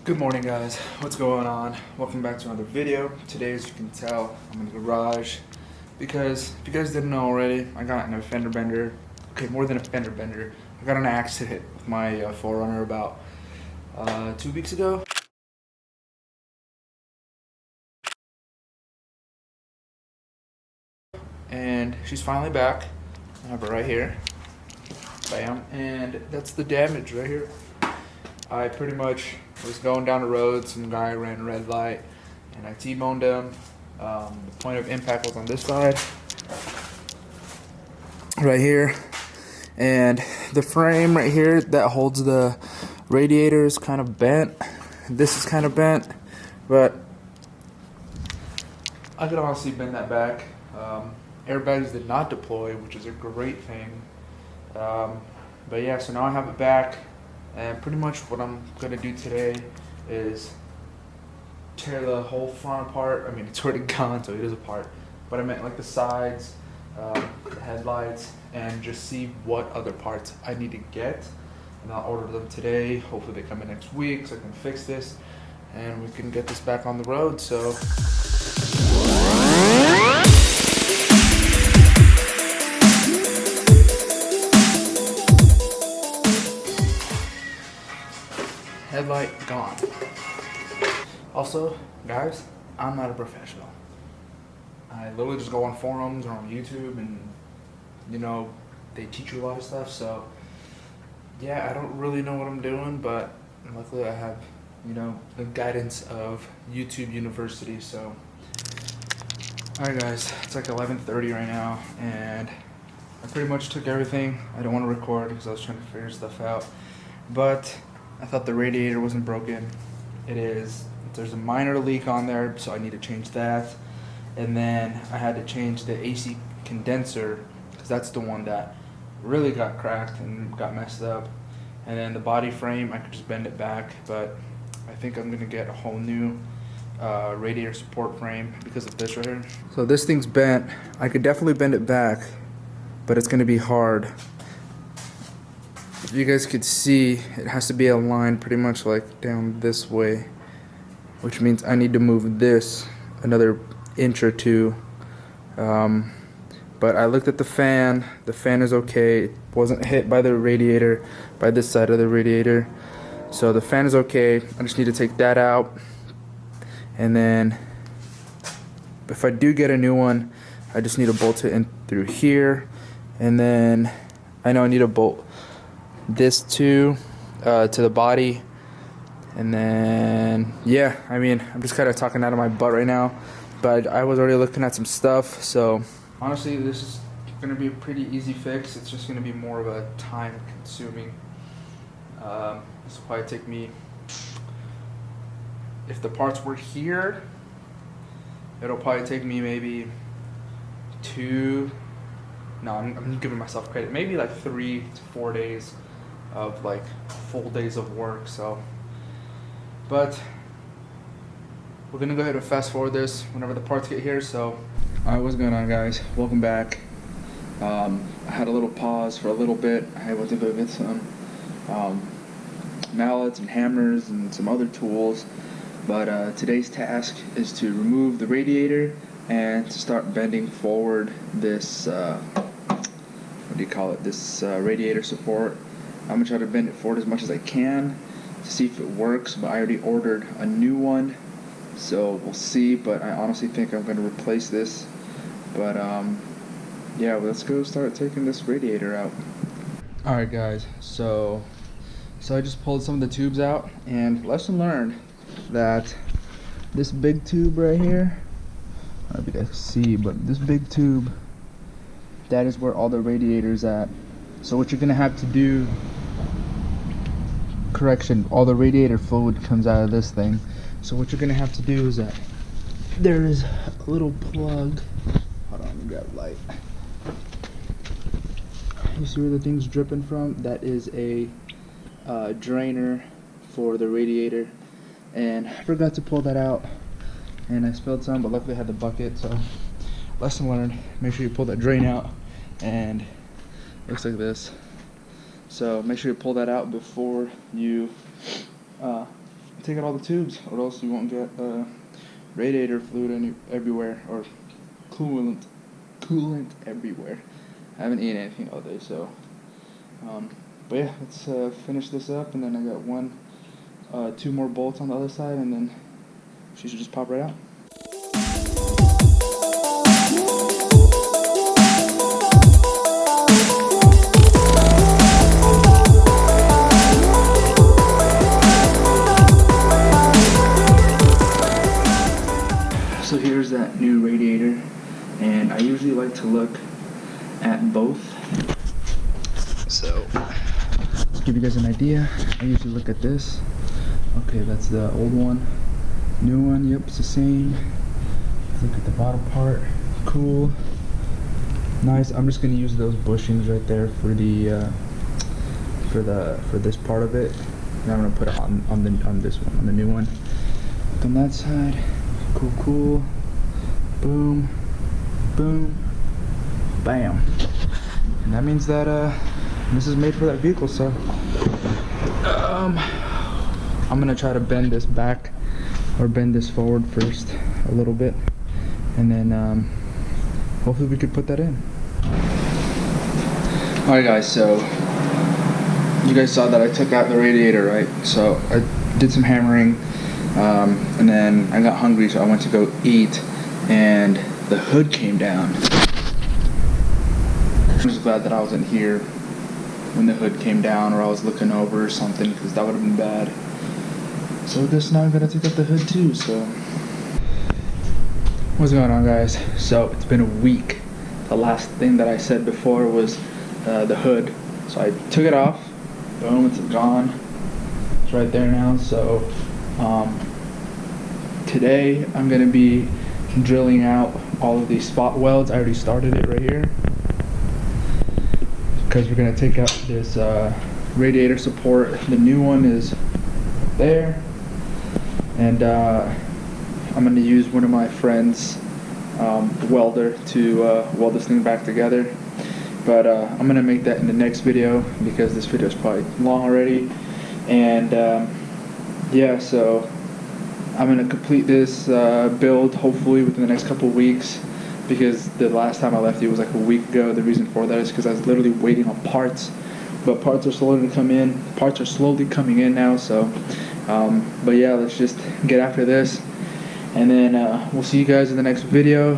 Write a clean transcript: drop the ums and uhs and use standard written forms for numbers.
Good morning, guys. What's going on? Welcome back to another video. Today, as you can tell, I'm in the garage because if you guys didn't know already, I got in a fender bender. Okay, more than a fender bender. I got in an accident with my 4runner about 2 weeks ago. And she's finally back. I have her right here. Bam. And that's the damage right here. I pretty much was going down the road, some guy ran a red light, and I T-boned him. The point of impact was on this side, right here, and the frame right here that holds the radiator is kind of bent. This is kind of bent, but I could honestly bend that back. Airbags did not deploy, which is a great thing. But yeah, so now I have it back. And pretty much what I'm going to do today is tear the whole front apart. I mean, it's already gone, so it is apart. But I meant like the sides, the headlights, and just see what other parts I need to get. And I'll order them today. Hopefully they come in next week so I can fix this. And we can get this back on the road, so... Headlight gone. Also, guys, I'm not a professional. I literally just go on forums or on YouTube and, you know, they teach you a lot of stuff. So, yeah, I don't really know what I'm doing, but luckily I have, you know, the guidance of YouTube University. So, alright guys, it's like 11:30 right now, and I pretty much took everything. I don't want to record because I was trying to figure stuff out. But I thought the radiator wasn't broken. It is. There's a minor leak on there, so I need to change that. And then I had to change the AC condenser because that's the one that really got cracked and got messed up. And then the body frame, I could just bend it back, but I think I'm gonna get a whole new radiator support frame because of this right here. So this thing's bent. I could definitely bend it back, but it's gonna be hard. If you guys could see, it has to be aligned pretty much like down this way, which means I need to move this another inch or two. But I looked at the fan is okay. It wasn't hit by the radiator, by this side of the radiator. So the fan is okay. I just need to take that out. And then if I do get a new one, I just need to bolt it in through here. And then I know I need to bolt this too to the body. And then yeah, I mean, I'm just kind of talking out of my butt right now, but I was already looking at some stuff. So honestly, this is gonna be a pretty easy fix. It's just gonna be more of a time consuming. This will probably take me, if the parts were here, it'll probably take me maybe I'm giving myself credit, maybe like 3 to 4 days of like full days of work. So, but we're gonna go ahead and fast forward this whenever the parts get here. So, alright, what's going on, guys? Welcome back. I had a little pause for a little bit. I went to go get some mallets and hammers and some other tools, but today's task is to remove the radiator and to start bending forward this this radiator support. I'm gonna try to bend it forward as much as I can to see if it works, but I already ordered a new one, so we'll see. But I honestly think I'm gonna replace this. But yeah, let's go start taking this radiator out. Alright guys, so I just pulled some of the tubes out, and lesson learned that this big tube right here, I don't know if you guys see, but this big tube, that is where all the radiator's at. So what you're gonna have to do, correction, all the radiator fluid comes out of this thing. So what you're gonna have to do is that there is a little plug. Hold on, let me grab a light. You see where the thing's dripping from? That is a drainer for the radiator, and I forgot to pull that out, and I spilled some, but luckily I had the bucket. So lesson learned, make sure you pull that drain out, and it looks like this. So make sure you pull that out before you take take out all the tubes, or else you won't get radiator fluid everywhere, or coolant everywhere. I haven't eaten anything all day, so but yeah, let's finish this up, and then I got two more bolts on the other side, and then she should just pop right out. So here's that new radiator, and I usually like to look at both. So, to give you guys an idea, I usually look at this. Okay, that's the old one. New one, yep, it's the same. Look at the bottom part. Cool. Nice. I'm just gonna use those bushings right there for the for this part of it. And I'm gonna put it on this one, on the new one. Look on that side. Cool. Boom. Boom. Bam. And that means that this is made for that vehicle, so I'm gonna try to bend this back, or bend this forward first a little bit, and then hopefully we could put that in. Alright guys, so you guys saw that I took out the radiator, right? So I did some hammering, and then I got hungry, so I went to go eat, and the hood came down. I'm just glad that I wasn't here when the hood came down, or I was looking over or something, because that would have been bad. So I guess now I'm gonna take out the hood too, so. What's going on, guys? So it's been a week. The last thing that I said before was the hood. So I took it off. Boom, it's gone. It's right there now. So today I'm gonna be drilling out all of these spot welds. I already started it right here, because we're gonna take out this radiator support. The new one is there, and I'm gonna use one of my friends' welder to weld this thing back together. But I'm gonna make that in the next video, because this video is probably long already. And yeah, so I'm gonna complete this build hopefully within the next couple weeks, because the last time I left you was like a week ago. The reason for that is because I was literally waiting on parts, but parts are slowly coming in. Parts are slowly coming in now. So, but yeah, let's just get after this, and then we'll see you guys in the next video.